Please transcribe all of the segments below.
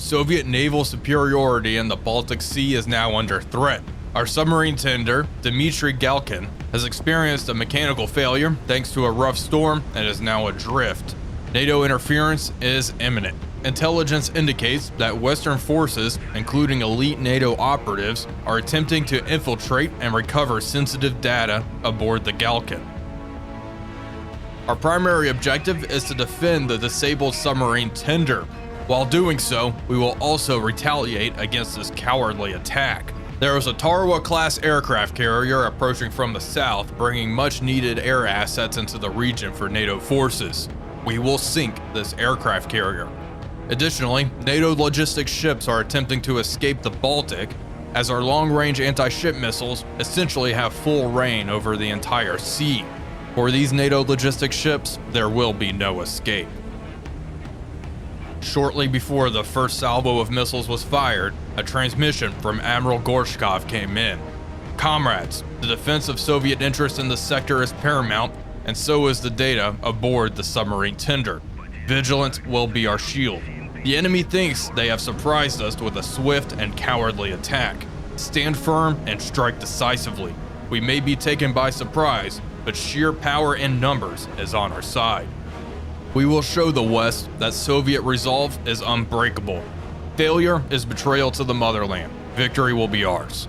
Soviet naval superiority in the Baltic Sea is now under threat. Our submarine tender, Dmitry Galkin, has experienced a mechanical failure thanks to a rough storm and is now adrift. NATO interference is imminent. Intelligence indicates that Western forces, including elite NATO operatives, are attempting to infiltrate and recover sensitive data aboard the Galkin. Our primary objective is to defend the disabled submarine tender. While doing so, we will also retaliate against this cowardly attack. There is a Tarawa-class aircraft carrier approaching from the south, bringing much-needed air assets into the region for NATO forces. We will sink this aircraft carrier. Additionally, NATO logistics ships are attempting to escape the Baltic, as our long-range anti-ship missiles essentially have full reign over the entire sea. For these NATO logistics ships, there will be no escape. Shortly before the first salvo of missiles was fired, a transmission from Admiral Gorshkov came in. Comrades, the defense of Soviet interests in the sector is paramount, and so is the data aboard the submarine tender. Vigilance will be our shield. The enemy thinks they have surprised us with a swift and cowardly attack. Stand firm and strike decisively. We may be taken by surprise, but sheer power in numbers is on our side. We will show the West that Soviet resolve is unbreakable. Failure is betrayal to the motherland. Victory will be ours.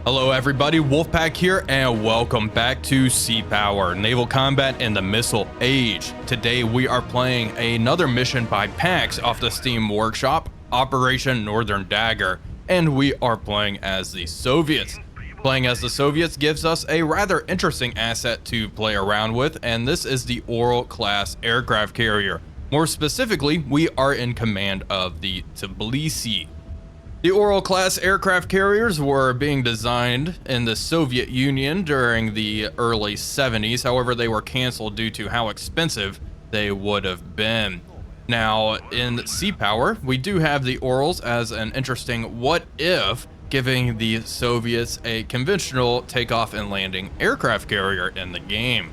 Hello everybody, Wolfpack here, and welcome back to Sea Power, Naval Combat in the Missile Age. Today we are playing another mission by PAX off the Steam Workshop, Operation Northern Dagger, and we are playing as the Soviets. Playing as the Soviets gives us a rather interesting asset to play around with, and this is the Ural-class aircraft carrier. More specifically, we are in command of the Tbilisi. The Ural-class aircraft carriers were being designed in the Soviet Union during the early 70s, however they were canceled due to how expensive they would have been. Now, in Sea Power, we do have the Urals as an interesting what-if, giving the Soviets a conventional takeoff and landing aircraft carrier in the game.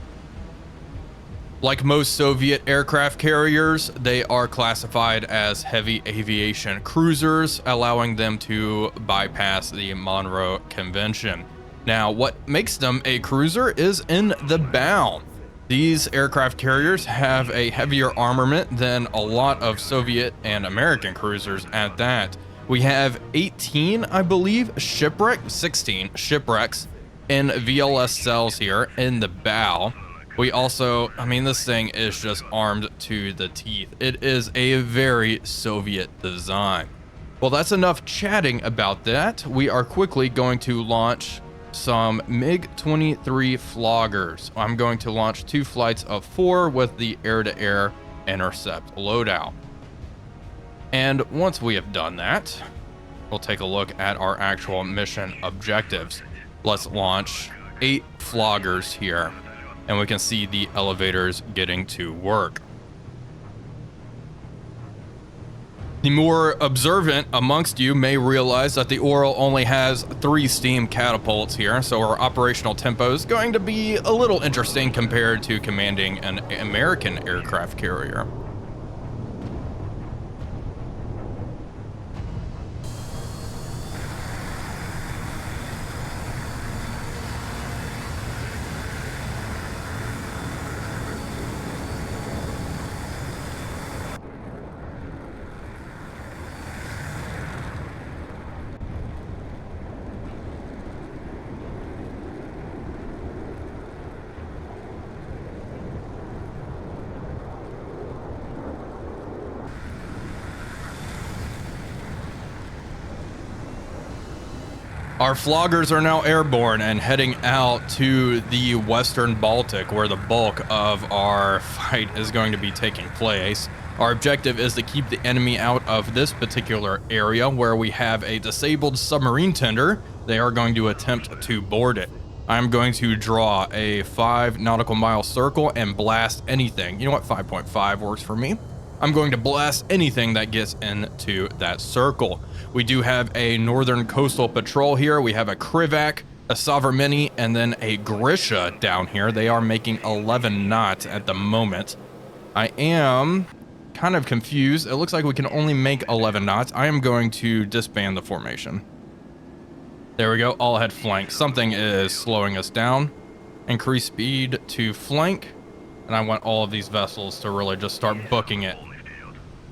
Like most Soviet aircraft carriers, they are classified as heavy aviation cruisers, allowing them to bypass the Monroe Convention. Now, what makes them a cruiser is in the bow. These aircraft carriers have a heavier armament than a lot of Soviet and American cruisers at that. We have 18, I believe, 16 shipwrecks in VLS cells here in the bow. We also, this thing is just armed to the teeth. It is a very Soviet design. Well, that's enough chatting about that. We are quickly going to launch some MiG-23 floggers. I'm going to launch 2 flights of 4 with the air-to-air intercept loadout. And once we have done that, we'll take a look at our actual mission objectives. Let's launch 8 floggers here, and we can see the elevators getting to work. The more observant amongst you may realize that the Ural only has 3 steam catapults here, so our operational tempo is going to be a little interesting compared to commanding an American aircraft carrier. Our floggers are now airborne and heading out to the Western Baltic, where the bulk of our fight is going to be taking place. Our objective is to keep the enemy out of this particular area where we have a disabled submarine tender. They are going to attempt to board it. I'm going to draw a 5 nautical mile circle and blast anything. You know what? 5.5 works for me. I'm going to blast anything that gets into that circle. We do have a northern coastal patrol here. We have a Krivak, a Sovereign, and then a Grisha down here. They are making 11 knots at the moment. I am kind of confused. It looks like we can only make 11 knots. I am going to disband the formation. There we go. All ahead flank. Something is slowing us down. Increase speed to flank. And I want all of these vessels to really just start booking it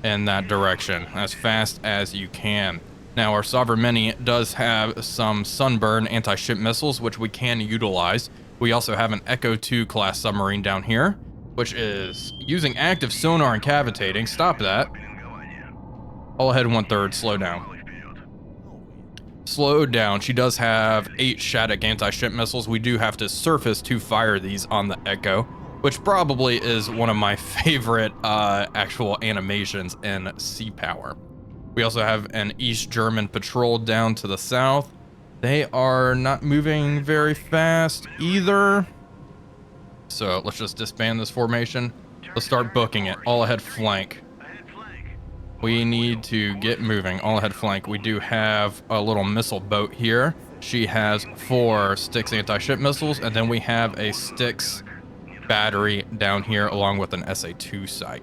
in that direction as fast as you can. Now, our Sovereign Mini does have some Sunburn anti-ship missiles, which we can utilize. We also have an Echo 2 class submarine down here, which is using active sonar and cavitating. Stop that. All ahead 1/3, slow down. Slow down. She does have 8 Shattuck anti-ship missiles. We do have to surface to fire these on the Echo, which probably is one of my favorite actual animations in Sea Power. We also have an East German patrol down to the south. They are not moving very fast either. So let's just disband this formation. Let's start booking it. All ahead flank. We need to get moving. All ahead flank. We do have a little missile boat here. She has 4 Styx anti-ship missiles, and then we have a Styx battery down here along with an SA-2 site.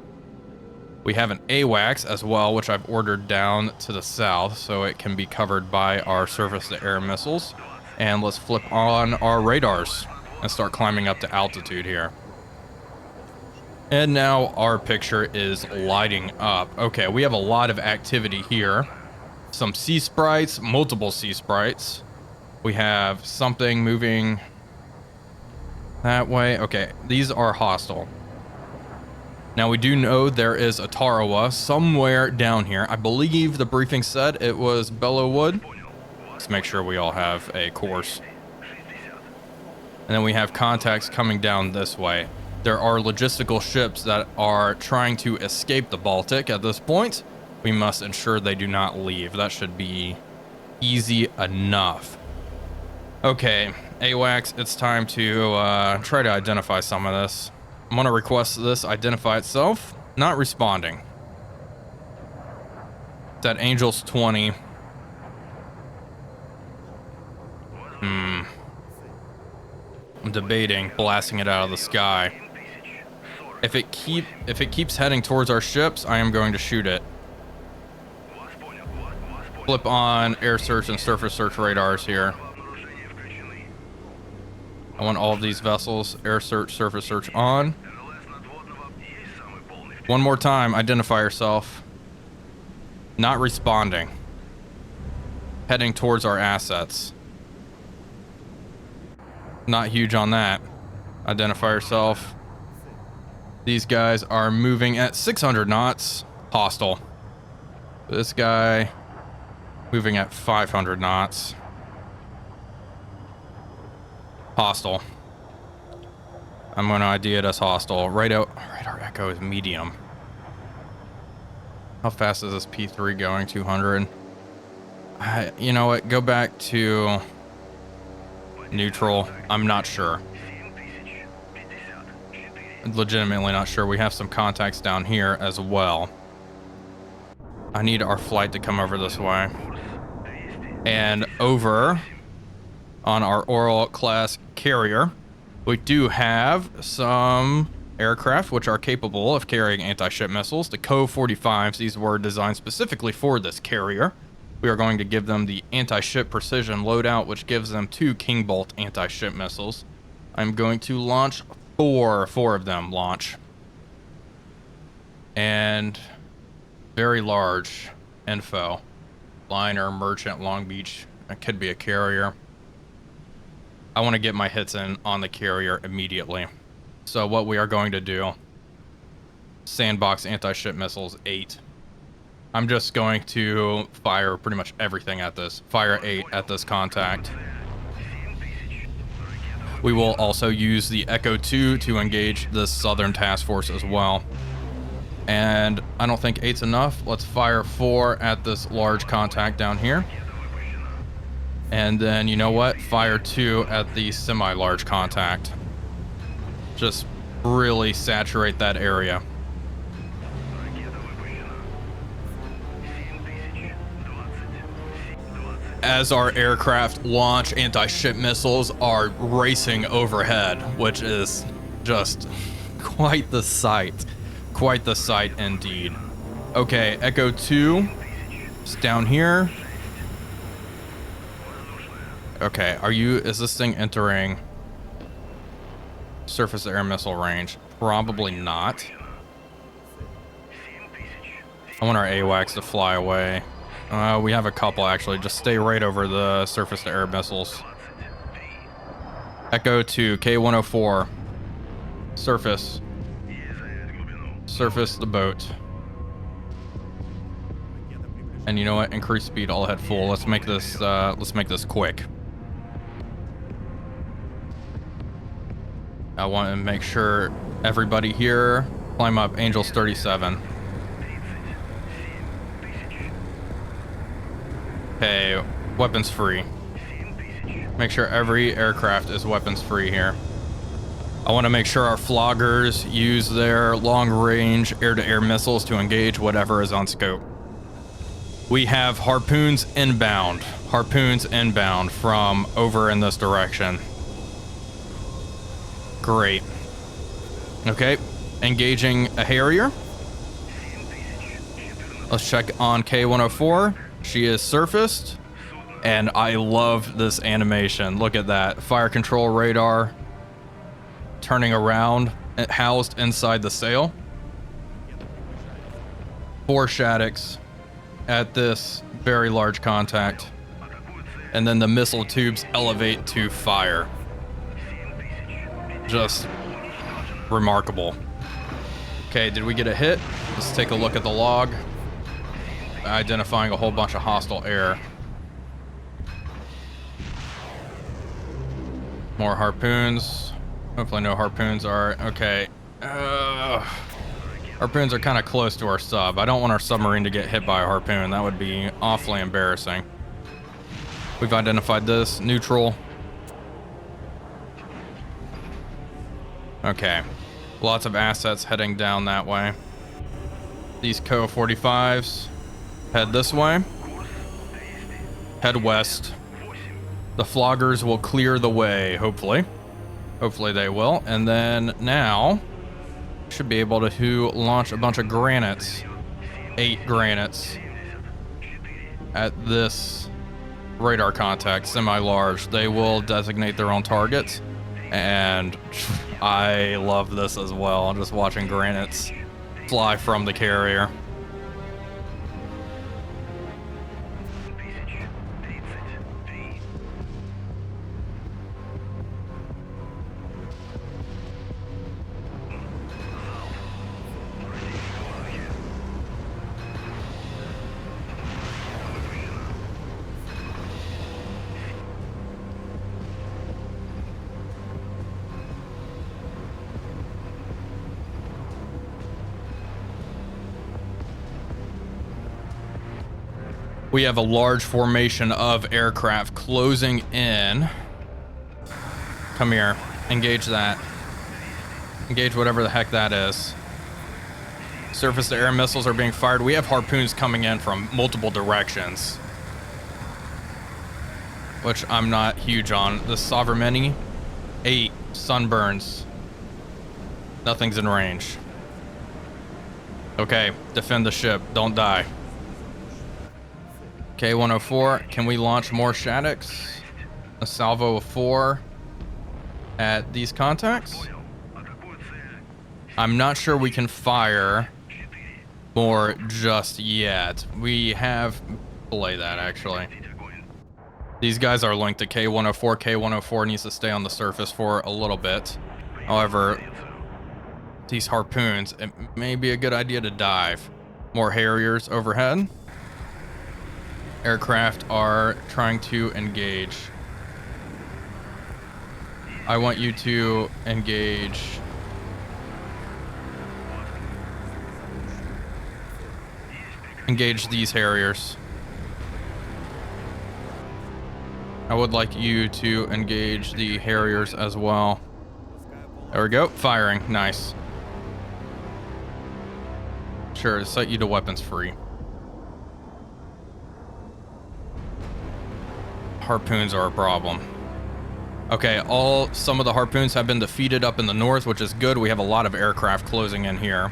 We have an AWACS as well, which I've ordered down to the south so it can be covered by our surface-to-air missiles. And let's flip on our radars and start climbing up to altitude here. And now our picture is lighting up. Okay, we have a lot of activity here. Some sea sprites, multiple sea sprites. We have something moving that way. Okay, these are hostile. Now we do know there is a Tarawa somewhere down here. I believe the briefing said it was Bellowwood. Let's make sure we all have a course. And then we have contacts coming down this way. There are logistical ships that are trying to escape the Baltic at this point. We must ensure they do not leave. That should be easy enough. Okay, AWACS, it's time to try to identify some of this. I'm going to request this identify itself. Not responding. It's at Angels 20. I'm debating blasting it out of the sky. If it keeps heading towards our ships, I am going to shoot it. Flip on air search and surface search radars here. I want all of these vessels, air search, surface search on. One more time, identify yourself. Not responding. Heading towards our assets. Not huge on that. Identify yourself. These guys are moving at 600 knots. Hostile. This guy moving at 500 knots. Hostile. I'm going to ID it as hostile. Radar echo is medium. How fast is this P3 going? 200. You know what? Go back to neutral. I'm not sure. Legitimately not sure. We have some contacts down here as well. I need our flight to come over this way. And over on our Oral class carrier, we do have some aircraft which are capable of carrying anti-ship missiles. The Co-45s, these were designed specifically for this carrier. We are going to give them the anti-ship precision loadout, which gives them 2 King Bolt anti-ship missiles. I'm going to launch four of them launch. And very large info. Liner, merchant, Long Beach. That could be a carrier. I want to get my hits in on the carrier immediately. So what we are going to do, sandbox anti-ship missiles 8. I'm just going to fire pretty much everything at this. Fire 8 at this contact. We will also use the Echo 2 to engage the Southern Task Force as well. And I don't think 8's enough. Let's fire 4 at this large contact down here. And then, you know what? Fire 2 at the semi-large contact. Just really saturate that area. As our aircraft launch, anti-ship missiles are racing overhead, which is just quite the sight. Quite the sight indeed. Okay, Echo 2 is down here. Okay, is this thing entering surface to air missile range? Probably not. I want our AWACS to fly away. We have a couple actually. Just stay right over the surface to air missiles. Echo 2, K104. Surface. Surface the boat. And you know what? Increase speed, all head full. Let's make this quick. I want to make sure everybody here climb up Angels 37. Okay, weapons free. Make sure every aircraft is weapons free here. I want to make sure our floggers use their long range air-to-air missiles to engage whatever is on scope. We have harpoons inbound. Harpoons inbound from over in this direction. Great. Okay, engaging a Harrier. Let's check on K104. She is surfaced, and I love this animation. Look at that. Fire control radar turning around, housed inside the sail. 4 Shaddocks at this very large contact. And then the missile tubes elevate to fire. Just remarkable. Okay, did we get a hit? Let's take a look at the log. Identifying a whole bunch of hostile air. More harpoons. Hopefully no harpoons are... Okay. Harpoons are kind of close to our sub. I don't want our submarine to get hit by a harpoon. That would be awfully embarrassing. We've identified this. Neutral. Okay. Lots of assets heading down that way. These Co-45s head this way. Head west. The floggers will clear the way, hopefully. Hopefully they will. And then now, should be able to launch a bunch of granites. 8 granites. At this radar contact, semi-large. They will designate their own targets. And I love this as well. Just watching granites fly from the carrier. We have a large formation of aircraft closing in. Come here. Engage that. Engage whatever the heck that is. Surface-to-air missiles are being fired. We have harpoons coming in from multiple directions, which I'm not huge on. The Sovereign 8 sunburns. Nothing's in range. Okay, defend the ship. Don't die. K104, can we launch more Shaddocks? A salvo of 4 at these contacts? I'm not sure we can fire more just yet. We have... Belay that, actually. These guys are linked to K104. K104 needs to stay on the surface for a little bit. However, these harpoons, it may be a good idea to dive. More Harriers overhead. Aircraft are trying to engage. I want you to engage. Engage these Harriers. I would like you to engage the Harriers as well. There we go. Firing. Nice. Sure, set you to weapons free. Harpoons are a problem. Okay, some of the harpoons have been defeated up in the north, which is good. We have a lot of aircraft closing in here.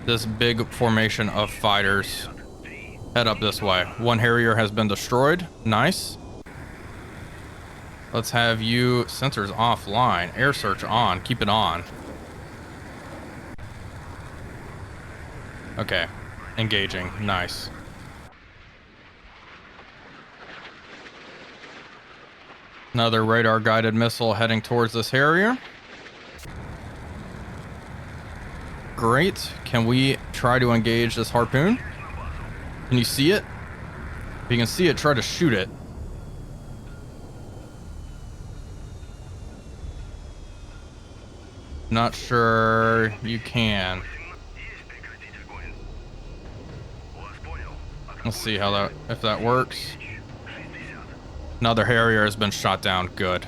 this big formation of fighters head up this way. One Harrier has been destroyed. Nice. Let's have you sensors offline. Air search on. Keep it on. Okay. Engaging. Nice. Another radar guided missile heading towards this Harrier. Great. Can we try to engage this harpoon? Can you see it? If you can see it, try to shoot it. Not sure you can. Let's see how that, if that works. Another Harrier has been shot down. Good.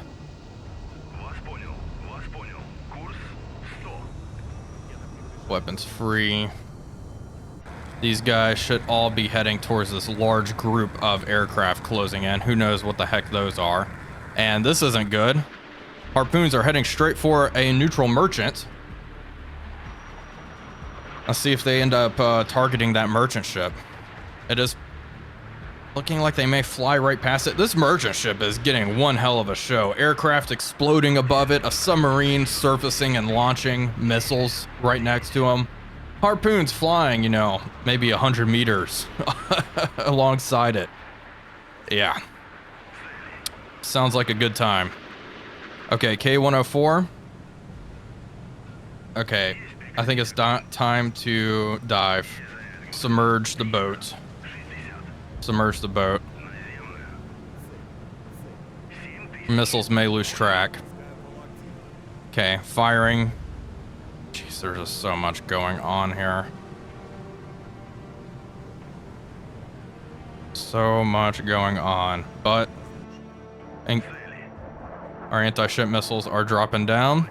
Weapons free. These guys should all be heading towards this large group of aircraft closing in. Who knows what the heck those are. And this isn't good. Harpoons are heading straight for a neutral merchant. Let's see if they end up targeting that merchant ship. It is looking like they may fly right past it. This merchant ship is getting one hell of a show. Aircraft exploding above it, a submarine surfacing and launching missiles right next to them. Harpoons flying, you know, maybe 100 meters alongside it. Yeah. Sounds like a good time. Okay, K-104. Okay, I think it's time to dive. Submerge the boat. Submerge the boat. Missiles may lose track. Okay, firing. Jeez, there's just so much going on here. So much going on, but our anti-ship missiles are dropping down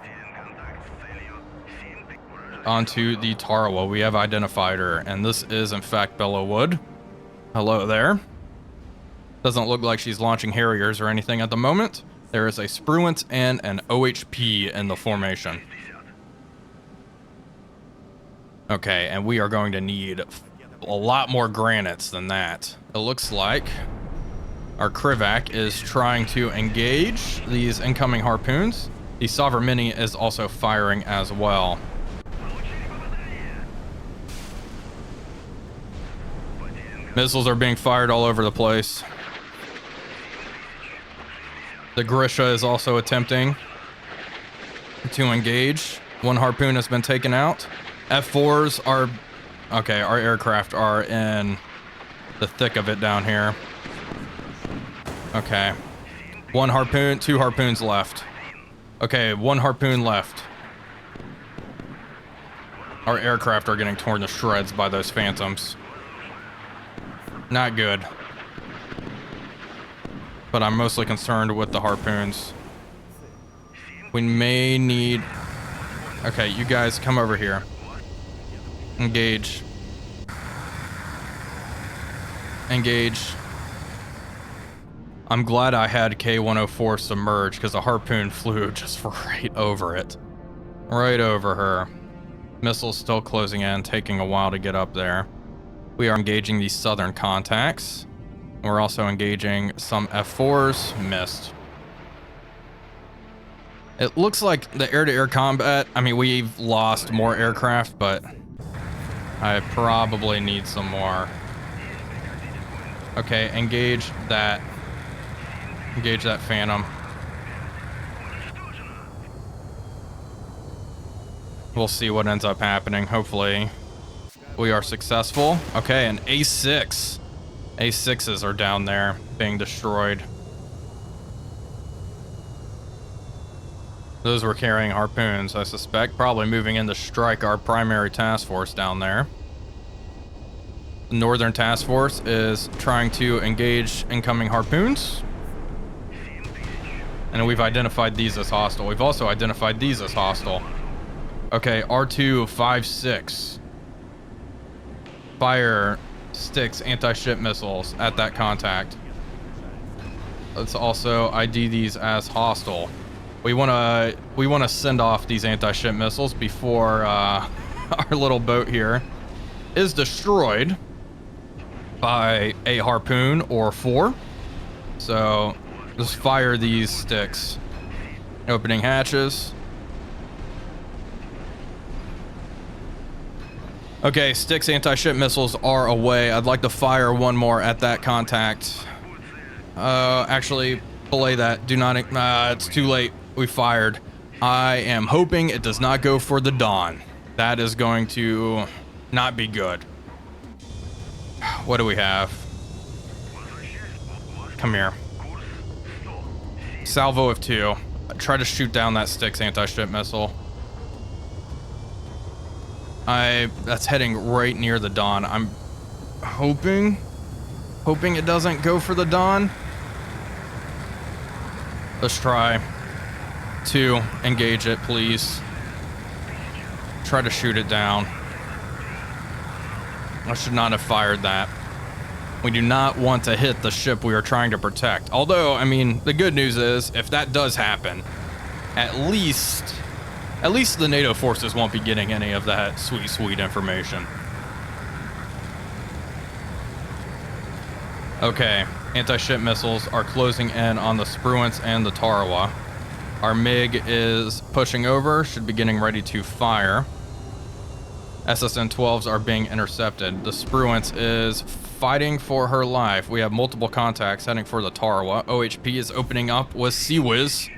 onto the Tarawa. We have identified her, and this is in fact Bella Wood. Hello there. Doesn't look like she's launching Harriers or anything at the moment. There is a Spruant and an OHP in the formation. Okay, and we are going to need a lot more granites than that. It looks like our Krivak is trying to engage these incoming harpoons. The Sovereign Mini is also firing as well. Missiles are being fired all over the place. The Grisha is also attempting to engage. One harpoon has been taken out. F4s are... Okay, our aircraft are in the thick of it down here. Okay. One harpoon, two harpoons left. Okay, one harpoon left. Our aircraft are getting torn to shreds by those phantoms. Not good. But I'm mostly concerned with the harpoons. We may need... Okay, you guys come over here. Engage. Engage. I'm glad I had K-104 submerged because a harpoon flew just right over it. Right over her. Missiles still closing in, taking a while to get up there. We are engaging these southern contacts. We're also engaging some F4s. Missed. It looks like the air-to-air combat, I mean, we've lost more aircraft, but I probably need some more. Okay, engage that. Engage that Phantom. We'll see what ends up happening. Hopefully we are successful. Okay, an A6. A6s are down there being destroyed. Those were carrying harpoons, I suspect. Probably moving in to strike our primary task force down there. The Northern Task Force is trying to engage incoming harpoons. And we've identified these as hostile. We've also identified these as hostile. Okay, R256. Fire sticks anti-ship missiles at that contact. Let's also ID these as hostile. We wanna send off these anti-ship missiles before our little boat here is destroyed by a harpoon or 4. So just fire these sticks. Opening hatches. Okay, sticks anti-ship missiles are away. I'd like to fire one more at that contact. Actually, belay that. Do not, it's too late. We fired. I am hoping it does not go for the Dawn. That is going to not be good. What do we have? Come here. Salvo of 2. Try to shoot down that sticks anti-ship missile. That's heading right near the Dawn. I'm hoping it doesn't go for the Dawn. Let's try to engage it, please. Try to shoot it down. I should not have fired that. We do not want to hit the ship we are trying to protect. Although, I mean, the good news is if that does happen, at least the NATO forces won't be getting any of that sweet information. Okay, anti-ship missiles are closing in on the Spruance and the Tarawa. Our MiG is pushing over, should be getting ready to fire. SSN-12s are being intercepted. The Spruance is fighting for her life. We have multiple contacts heading for the Tarawa. OHP is opening up with Sea-Wiz.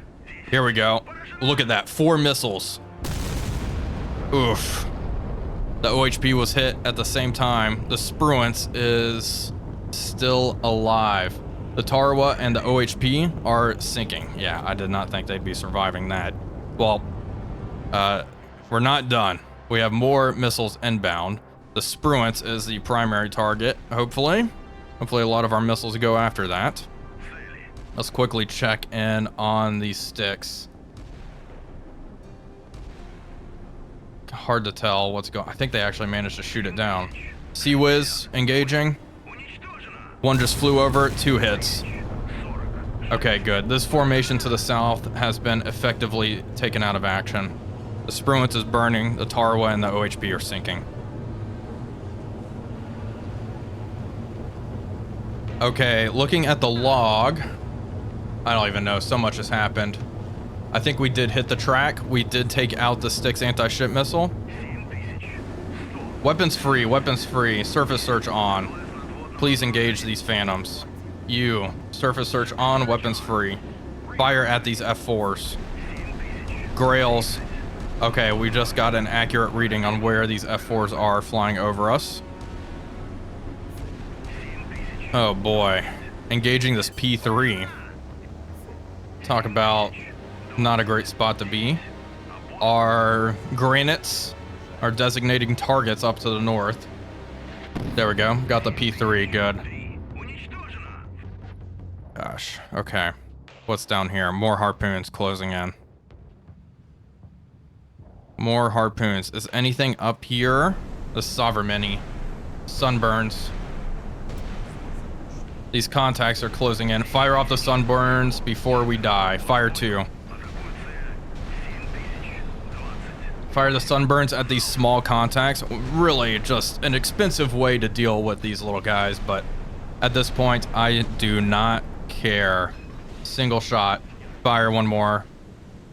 Here we go. Look at that, 4 missiles. Oof. The OHP was hit at the same time. The Spruance is still alive. The Tarawa and the OHP are sinking. Yeah, I did not think they'd be surviving that. Well, we're not done. We have more missiles inbound. The Spruance is the primary target, hopefully. Hopefully a lot of our missiles go after that. Let's quickly check in on these sticks. Hard to tell what's going on. I think they actually managed to shoot it down. Sea-Wiz engaging. 1 just flew over, 2 hits. Okay, good. This formation to the south has been effectively taken out of action. The Spruance is burning, the Tarawa and the OHP are sinking. Okay, looking at the log, I don't even know, so much has happened. I think we did hit the track. We did take out the Styx anti-ship missile. Weapons free, surface search on. Please engage these phantoms. You, surface search on, weapons free. Fire at these F4s. Grails. Okay, we just got an accurate reading on where these F4s are flying over us. Oh boy. Engaging this P3. Talk about not a great spot to be. Our granites are designating targets up to the north. There we go. Got the P3. Good. Gosh. Okay. What's down here? More harpoons closing in. More harpoons. Is anything up here? The Sovereign. Sunburns. These contacts are closing in. Fire off the Sunburns before we die. Fire 2. Fire the Sunburns at these small contacts. Really just an expensive way to deal with these little guys, but at this point, I do not care. Single shot. Fire 1 more.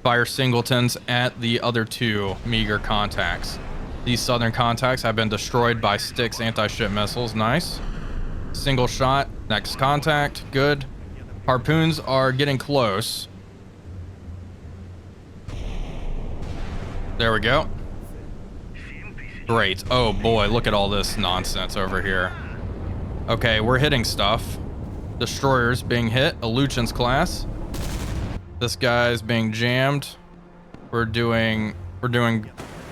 Fire singletons at the other 2 meager contacts. These southern contacts have been destroyed by Styx anti-ship missiles. Nice. Single shot. Next contact. Good. Harpoons are getting close. There we go. Great. Oh boy, look at all this nonsense over here. Okay, we're hitting stuff. Destroyers being hit. A Lucian's class. This guy's being jammed. We're doing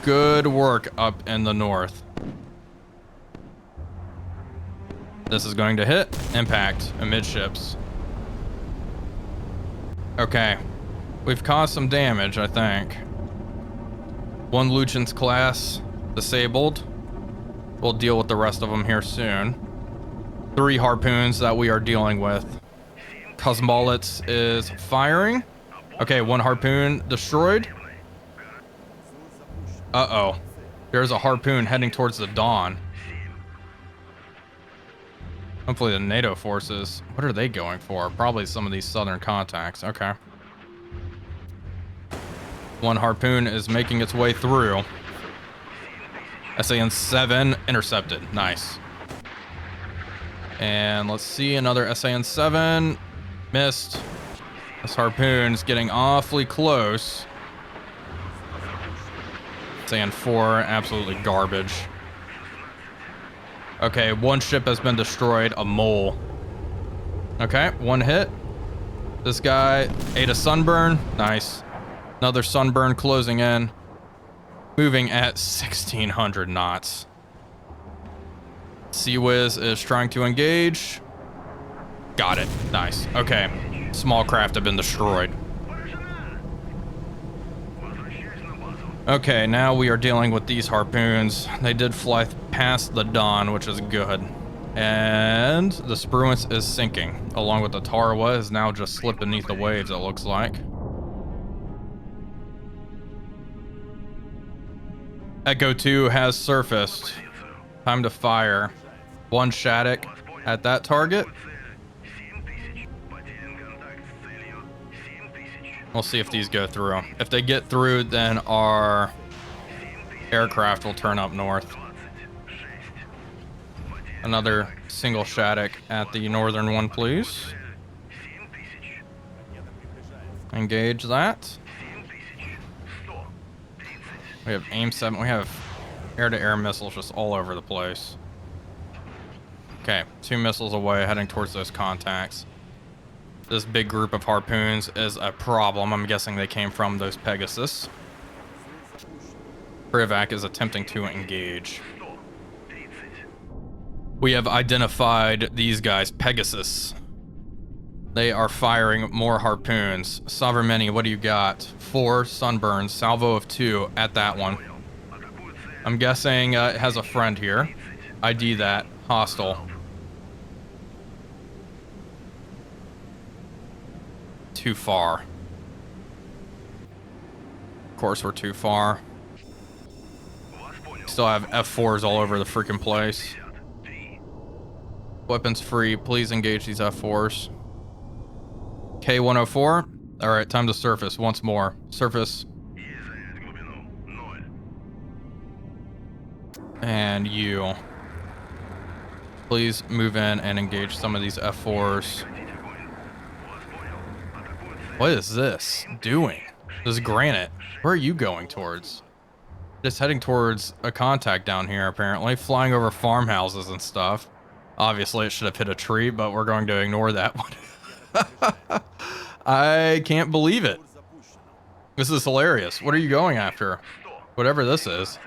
good work up in the north. This is going to hit. Impact. Amidships. Okay. We've caused some damage, I think. 1 Lucian's class disabled. We'll deal with the rest of them here soon. 3 harpoons that we are dealing with. Cosmolets is firing. Okay, 1 harpoon destroyed. Uh-oh. There's a harpoon heading towards the Dawn. Hopefully the NATO forces. What are they going for? Probably some of these southern contacts. Okay. One harpoon is making its way through. SAN-7 intercepted. Nice. And let's see, another SAN-7. Missed. This harpoon's getting awfully close. SAN-4, absolutely garbage. Okay, one ship has been destroyed. A mole. Okay, one hit. This guy ate a sunburn. Nice. Another sunburn closing in. Moving at 1,600 knots. Sea-Wiz is trying to engage. Got it. Nice. Okay. Small craft have been destroyed. Okay, now we are dealing with these harpoons. They did fly past the Dawn, which is good. And the Spruance is sinking, along with the Tarawa is now just slipped beneath the waves, it looks like. Echo 2 has surfaced. Time to fire. One Shattuck at that target. We'll see if these go through. If they get through, then our aircraft will turn up north. Another single Shattuck at the northern one, please. Engage that. We have AIM-7. We have air-to-air missiles just all over the place. Okay, 2 missiles away, heading towards those contacts. This big group of harpoons is a problem. I'm guessing they came from those Pegasus. Privac is attempting to engage. We have identified these guys, Pegasus. They are firing more harpoons. Sovereign, what do you got? 4 sunburns, salvo of 2 at that one. I'm guessing it has a friend here. ID that. Hostile. Too far. Of course we're too far. Still have F4s all over the freaking place. Weapons free. Please engage these F4s. K-104. Alright, time to surface once more. Surface. And you. Please move in and engage some of these F4s. What is this doing? This is Granite. Where are you going towards? Just heading towards a contact down here, apparently. Flying over farmhouses and stuff. Obviously, it should have hit a tree, but we're going to ignore that one. I can't believe it. This is hilarious. What are you going after? Whatever this is.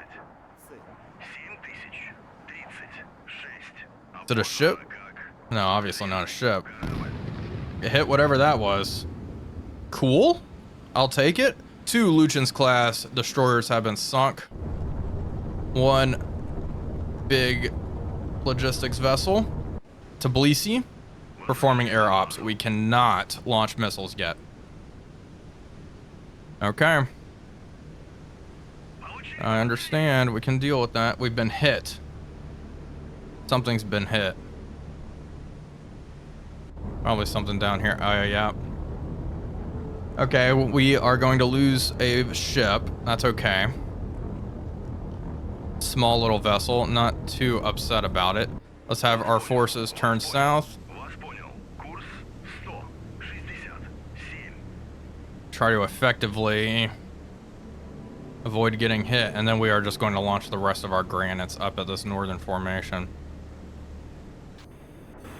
Is it a ship? No, obviously not a ship. It hit whatever that was. Cool. I'll take it. 2 Lucian's class destroyers have been sunk. 1 big logistics vessel. Tbilisi performing air ops. We cannot launch missiles yet. Okay. I understand. We can deal with that. We've been hit. Something's been hit. Probably something down here. Oh, yeah. Okay, we are going to lose a ship. That's okay. Small little vessel. Not too upset about it. Let's have our forces turn south. Try to effectively avoid getting hit. And then we are just going to launch the rest of our granites up at this northern formation.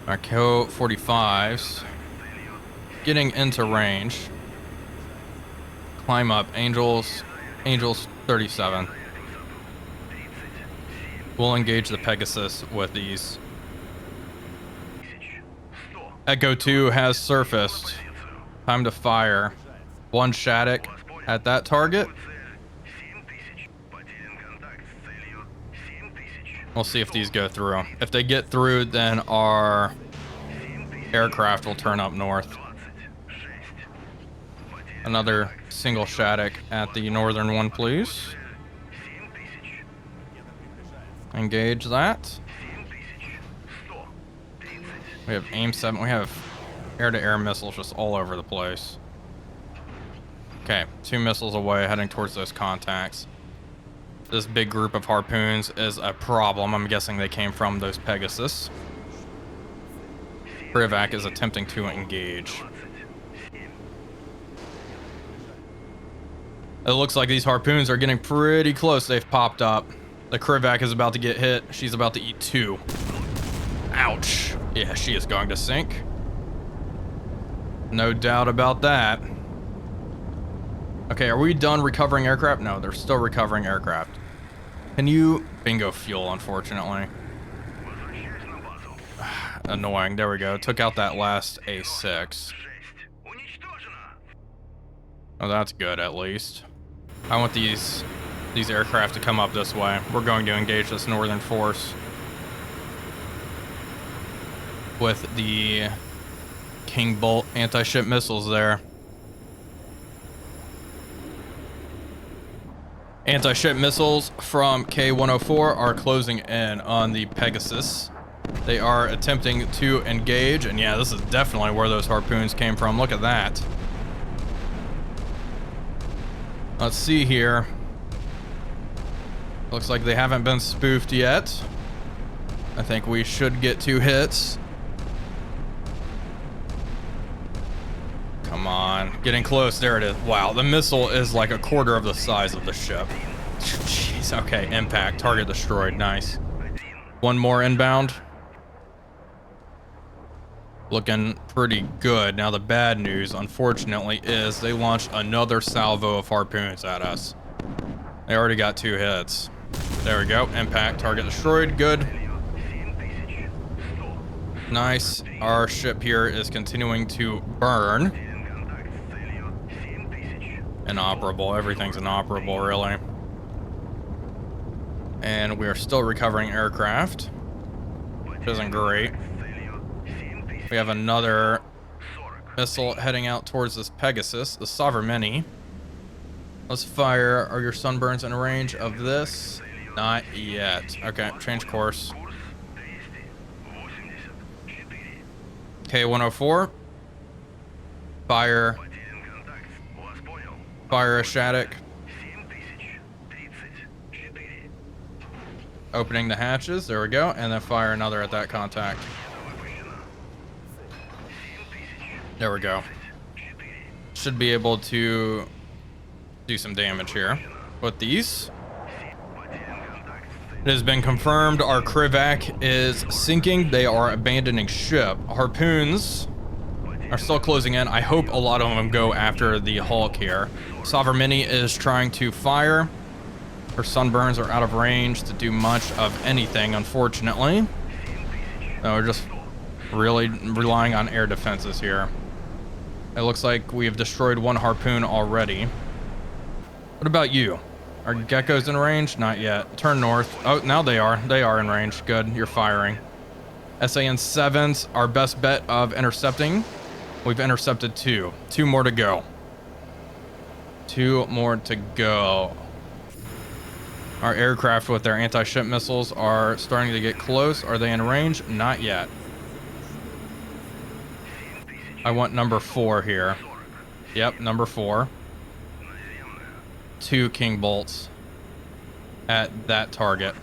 Our Ko-45s. Getting into range. Climb up. Angels 37. We'll engage the Pegasus with these. Echo 2 has surfaced. Time to fire. 1 Shattuck at that target. We'll see if these go through. If they get through, then our aircraft will turn up north. Another single Shattuck at the northern one, please. Engage that. We have aim 7. We have air-to-air missiles just all over the place. Okay, 2 missiles away, heading towards those contacts. This big group of harpoons is a problem. I'm guessing they came from those Pegasus. Krivac is attempting to engage. It looks like these harpoons are getting pretty close. They've popped up. The Krivac is about to get hit. She's about to eat 2. Ouch. Yeah, she is going to sink. No doubt about that. Okay, are we done recovering aircraft? No, they're still recovering aircraft. Can you... Bingo fuel, unfortunately. Annoying. There we go. Took out that last A6. Oh, that's good, at least. I want these aircraft to come up this way. We're going to engage this northern force with the King Bolt anti-ship missiles there. Anti-ship missiles from K-104 are closing in on the Pegasus. They are attempting to engage, and yeah, this is definitely where those harpoons came from. Look at that. Let's see here. Looks like they haven't been spoofed yet. I think we should get 2 hits. Come on, getting close. There it is. Wow, the missile is like a quarter of the size of the ship. Jeez, okay, impact, target destroyed, nice. One more inbound. Looking pretty good. Now the bad news, unfortunately, is they launched another salvo of harpoons at us. They already got 2 hits. There we go, impact, target destroyed, good. Nice, our ship here is continuing to burn. Inoperable, everything's inoperable, really. And we are still recovering aircraft, which isn't great. We have another missile heading out towards this Pegasus, the Soeren. Let's fire. Are your sunburns in range of this? Not yet. Okay, change course. K-104. Fire. Fire a Shattuck. Opening the hatches. There we go. And then fire another at that contact. There we go. Should be able to do some damage here with these. It has been confirmed our Krivac is sinking. They are abandoning ship. Harpoons are still closing in. I hope a lot of them go after the Hulk here. Soeren is trying to fire. Her sunburns are out of range to do much of anything, unfortunately. So we're just really relying on air defenses here. It looks like we have destroyed 1 harpoon already. What about you? Are geckos in range? Not yet. Turn north. Oh, now they are. They are in range. Good. You're firing. SAN-7s, our best bet of intercepting. We've intercepted 2. 2 more to go. 2 more to go. Our aircraft with their anti-ship missiles are starting to get close. Are they in range? Not yet. I want number 4 here. Yep, number 4. 2 King Bolts at that target.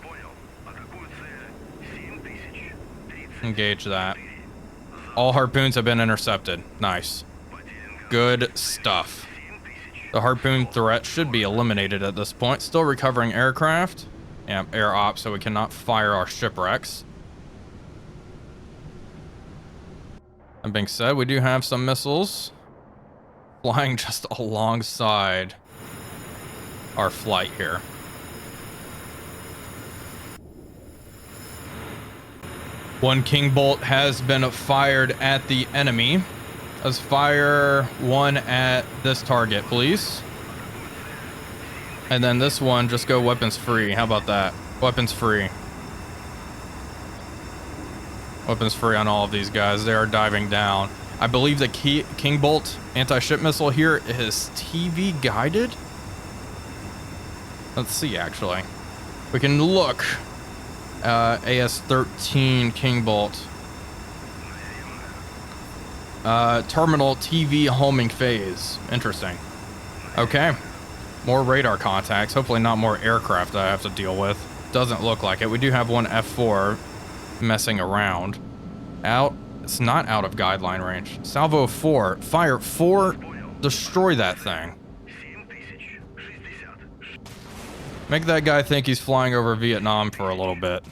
Engage that. All harpoons have been intercepted. Nice. Good stuff. The harpoon threat should be eliminated at this point. Still recovering aircraft. Yeah, air op, so we cannot fire our shipwrecks. That being said, we do have some missiles flying just alongside our flight here. One King Bolt has been fired at the enemy. Let's fire 1 at this target, please. And then this one, just go weapons free. How about that? Weapons free. Weapons free on all of these guys. They are diving down. I believe the King Bolt anti-ship missile here is TV guided. Let's see, actually. We can look. AS-13 King Bolt. Terminal TV homing phase. Interesting. Okay. More radar contacts. Hopefully not more aircraft that I have to deal with. Doesn't look like it. We do have one F4 messing around. Out. It's not out of guideline range. Salvo 4. Fire 4. Destroy that thing. Make that guy think he's flying over Vietnam for a little bit.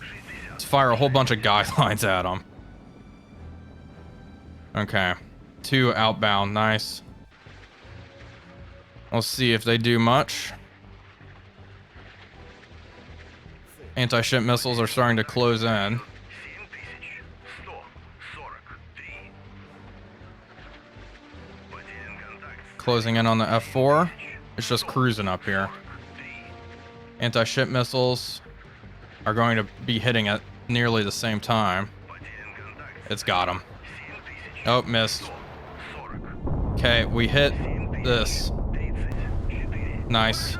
Let's fire a whole bunch of guidelines at him. Okay. 2 outbound. Nice. We'll see if they do much. Anti-ship missiles are starting to close in. Closing in on the F4. It's just cruising up here. Anti-ship missiles are going to be hitting at nearly the same time. It's got him. Oh, missed. Okay, we hit this. Nice.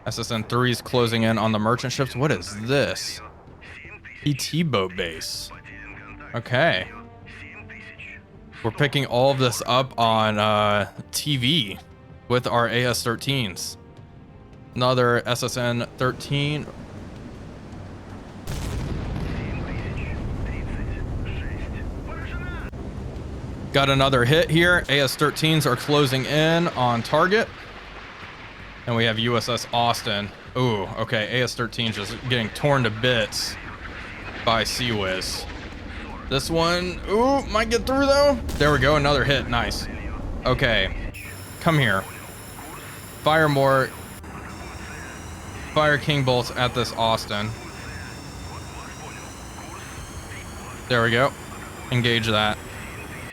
SSN-3 is closing in on the merchant ships. What is this? PT boat base. Okay. We're picking all of this up on TV with our AS-13s. Another SSN-13. Got another hit here. AS-13s are closing in on target. And we have USS Austin. Ooh, okay. AS-13 just getting torn to bits by Sea-Wiz. This one, ooh, might get through though. There we go, another hit, nice. Okay, come here. Fire more. Fire King bolts at this Austin. There we go. Engage that.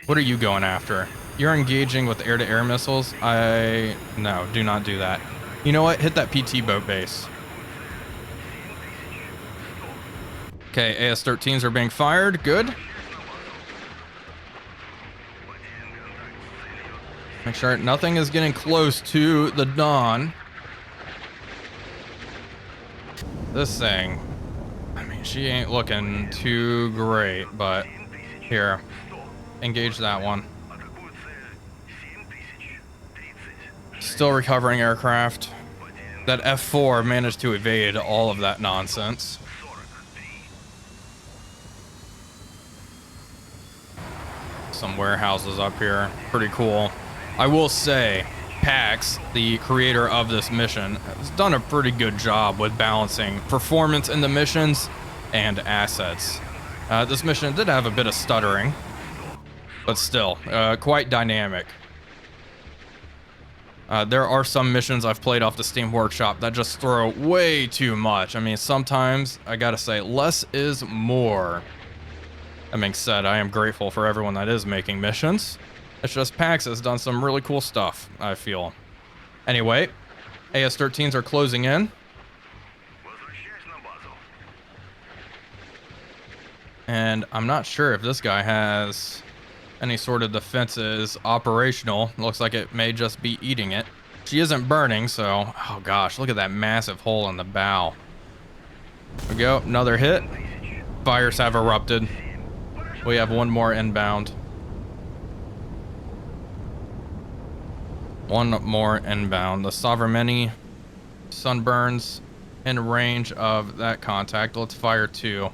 What are you going after? You're engaging with air-to-air missiles? No, do not do that. You know what? Hit that PT boat base. Okay, AS-13s are being fired. Good. Make sure nothing is getting close to the Dawn. This thing, I mean, she ain't looking too great, but here, engage that one. Still recovering aircraft. That F4 managed to evade all of that nonsense. Some warehouses up here. Pretty cool. I will say, Pax, the creator of this mission, has done a pretty good job with balancing performance in the missions and assets. This mission did have a bit of stuttering, but still, quite dynamic. There are some missions I've played off the Steam Workshop that just throw way too much. I mean, sometimes, I gotta say, less is more. That being said, I am grateful for everyone that is making missions. It's just Pax has done some really cool stuff, I feel. Anyway, AS-13s are closing in. And I'm not sure if this guy has any sort of defenses operational. Looks like it may just be eating it. She isn't burning, so... Oh gosh, look at that massive hole in the bow. There we go, another hit. Fires have erupted. We have one more inbound. One more inbound. The Sovereign sunburns in range of that contact. Let's fire 2.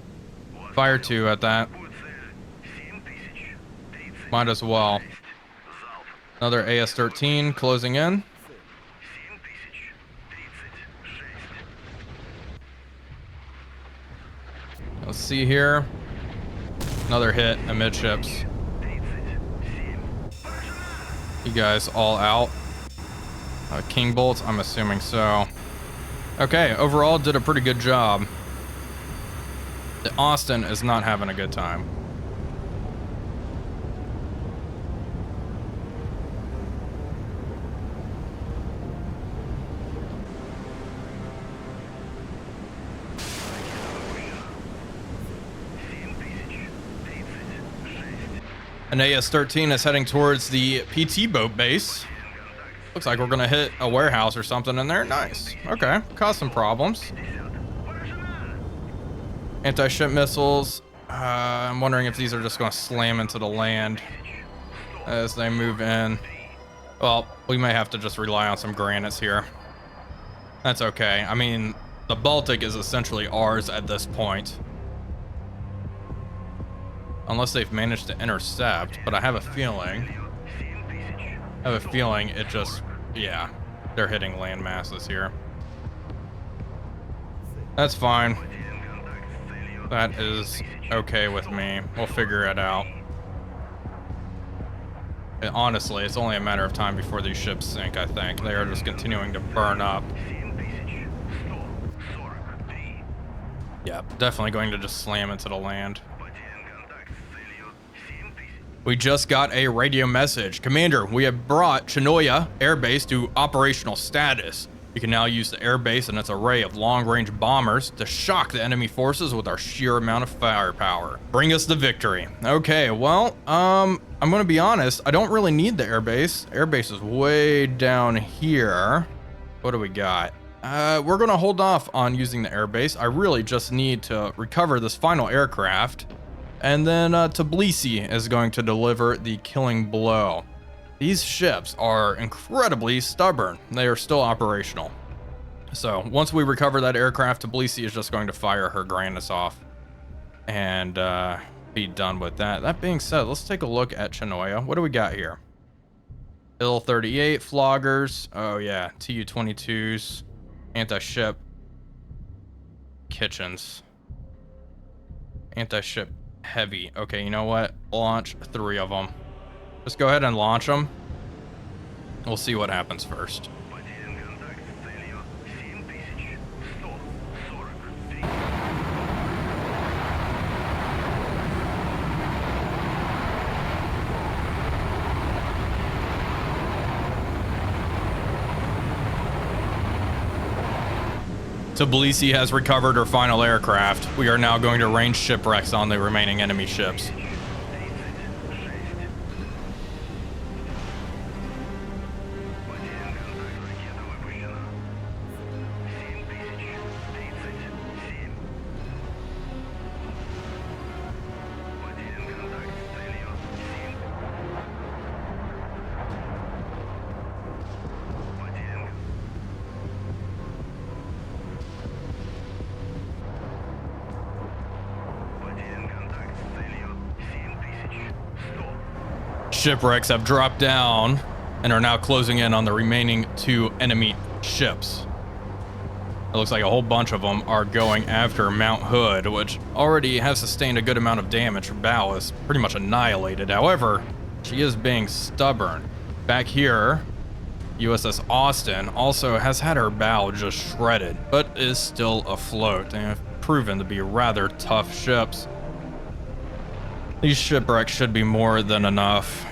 Fire 2 at that. Might as well. Another AS-13 closing in. Let's see here. Another hit amidships. You guys all out. King bolts, I'm assuming so. Okay, overall did a pretty good job. The Austin is not having a good time. An AS-13 is heading towards the PT boat base. Looks like we're gonna hit a warehouse or something in there. Nice. Okay, caused some problems. Anti-ship missiles. I'm wondering if these are just going to slam into the land as they move in. Well, we may have to just rely on some granites here. That's okay. I mean, the Baltic is essentially ours at this point. Unless they've managed to intercept, but I have a feeling it just, yeah, they're hitting land masses here. That's fine. That is okay with me. We'll figure it out. And honestly, it's only a matter of time before these ships sink, I think. They are just continuing to burn up. Yeah, definitely going to just slam into the land. We just got a radio message. Commander, we have brought Chinoya Air Base to operational status. You can now use the air base and its array of long-range bombers to shock the enemy forces with our sheer amount of firepower. Bring us the victory. Okay, well, I'm gonna be honest, I don't really need the air base. Air base is way down here. What do we got? We're gonna hold off on using the air base. I really just need to recover this final aircraft. And then Tbilisi is going to deliver the killing blow. These ships are incredibly stubborn. They are still operational. So once we recover that aircraft, Tbilisi is just going to fire her granites off and be done with that. That being said, let's take a look at Chinoya. What do we got here? Il-38 floggers. Oh yeah, Tu-22s, anti-ship kitchens, anti-ship heavy. Okay, you know what? Launch 3 of them. Just go ahead and launch them. We'll see what happens first. Tbilisi has recovered her final aircraft. We are now going to range shipwrecks on the remaining enemy ships. Shipwrecks have dropped down and are now closing in on the remaining 2 enemy ships. It looks like a whole bunch of them are going after Mount Hood, which already has sustained a good amount of damage. Her bow is pretty much annihilated. However, she is being stubborn. Back here, USS Austin also has had her bow just shredded, but is still afloat and have proven to be rather tough ships. These shipwrecks should be more than enough.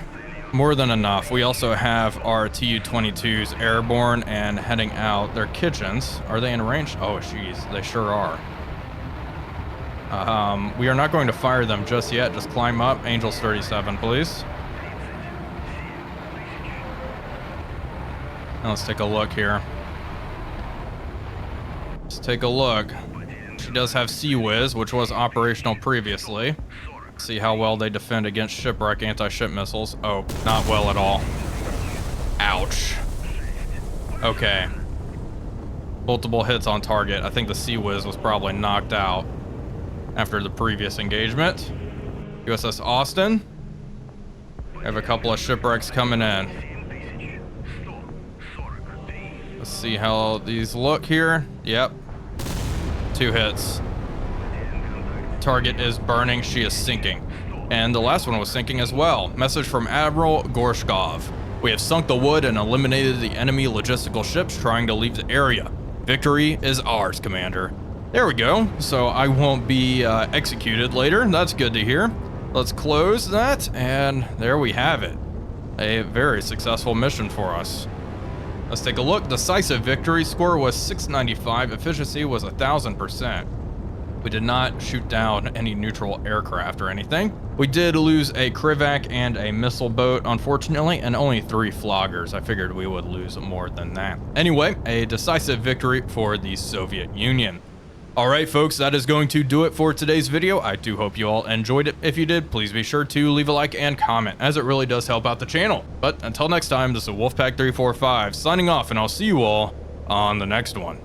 More than enough. We also have our Tu-22s airborne and heading out. Their kitchens. Are they in range? Oh, jeez. They sure are. We are not going to fire them just yet. Just climb up. Angels 37, please. Now let's take a look here. Let's take a look. She does have Sea Whiz, which was operational previously. See how well they defend against shipwreck anti-ship missiles. Oh, not well at all. Ouch. Okay. Multiple hits on target. I think the Sea Whiz was probably knocked out after the previous engagement. USS Austin. We have a couple of shipwrecks coming in. Let's see how these look here. Yep. 2 hits. Target is burning. She is sinking. And the last one was sinking as well. Message from Admiral Gorshkov. We have sunk the wood and eliminated the enemy logistical ships trying to leave the area. Victory is ours, Commander. There we go. So I won't be executed later. That's good to hear. Let's close that. And there we have it. A very successful mission for us. Let's take a look. Decisive victory. Score was 695. Efficiency was 1000%. We did not shoot down any neutral aircraft or anything. We did lose a Krivac and a missile boat, unfortunately, and only 3 floggers. I figured we would lose more than that. Anyway, a decisive victory for the Soviet Union. All right, folks, that is going to do it for today's video. I do hope you all enjoyed it. If you did, please be sure to leave a like and comment, as it really does help out the channel. But until next time, this is Wolfpack345 signing off, and I'll see you all on the next one.